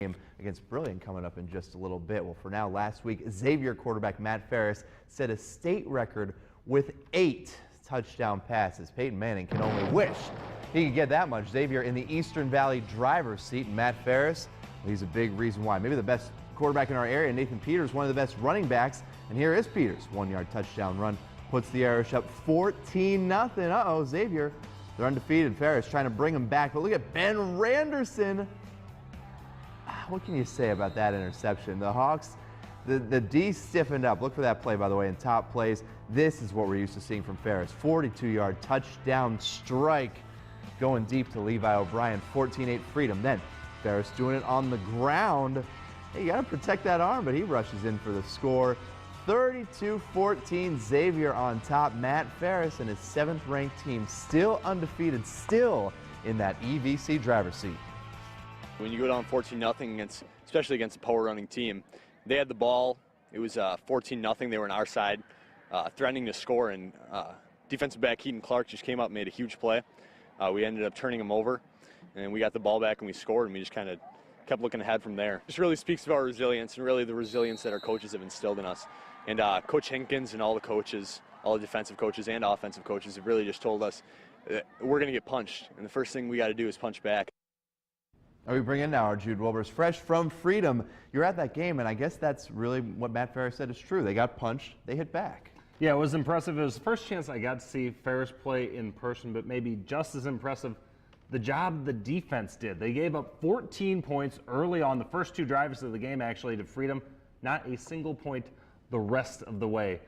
game against Brilliant coming up in just a little bit. Well, for now, last week, Xavier quarterback Matt Ferris set a state record with 8 touchdown passes. Peyton Manning can only wish he could get that much. Xavier in the Eastern Valley driver's seat, and Matt Ferris, well, he's a big reason why. Maybe the best quarterback in our area. Nathan Peters, one of the best running backs, and here is Peters. 1-yard touchdown run puts the Irish up 14-0. Uh-oh, Xavier, they're undefeated. Ferris trying to bring them back, but look at Ben Randerson. What can you say about that interception? The Hawks, the D stiffened up. Look for that play, by the way, in top plays. This is what we're used to seeing from Ferris. 42-yard touchdown strike going deep to Levi O'Brien. 14-8 Freedom. Then Ferris doing it on the ground. Hey, you got to protect that arm, but he rushes in for the score. 32-14 Xavier on top. Matt Ferris and his 7th-ranked team still undefeated, still in that EVC driver's seat. When you go down 14-0, especially against a power running team, they had the ball. It was 14-0. They were on our side, threatening to score, and defensive back Keaton Clark just came up and made a huge play. We ended up turning him over, and we got the ball back and we scored, and we just kind of kept looking ahead from there. Just really speaks to our resilience and really the resilience that our coaches have instilled in us. And Coach Hinkins and all the coaches, all the defensive coaches and offensive coaches have really just told us we're going to get punched, and the first thing we got to do is punch back. We bring in now our Jude Wilbers, fresh from Freedom. You're at that game, and I guess that's really what Matt Ferris said is true. They got punched, they hit back. Yeah, it was impressive. It was the first chance I got to see Ferris play in person, but maybe just as impressive, the job the defense did. They gave up 14 points early on, the first 2 drives of the game actually, to Freedom. Not a single point the rest of the way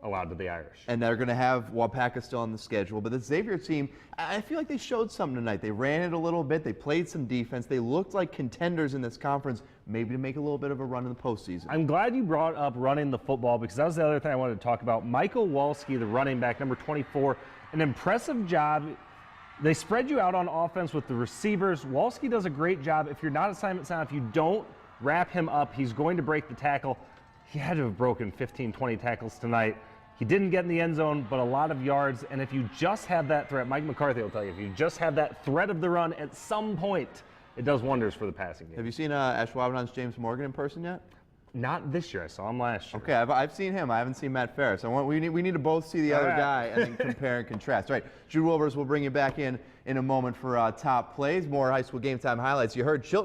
allowed to the Irish. And they're going to have Wapaka still on the schedule. But the Xavier team, I feel like they showed something tonight. They ran it a little bit. They played some defense. They looked like contenders in this conference, maybe to make a little bit of a run in the postseason. I'm glad you brought up running the football, because that was the other thing I wanted to talk about. Michael Walski, the running back, number 24, an impressive job. They spread you out on offense with the receivers. Walski does a great job. If you're not assignment sound, if you don't wrap him up, he's going to break the tackle. He had to have broken 15, 20 tackles tonight. He didn't get in the end zone, but a lot of yards. And if you just have that threat, Mike McCarthy will tell you, if you just have that threat of the run at some point, it does wonders for the passing game. Have you seen Ashwaubenon's James Morgan in person yet? Not this year. I saw him last year. Okay, I've seen him. I haven't seen Matt Ferris. We need to both see the other guy and then compare and contrast. All right, Jude Wilbers will bring you back in a moment for top plays. More high school game time highlights. You heard Chilton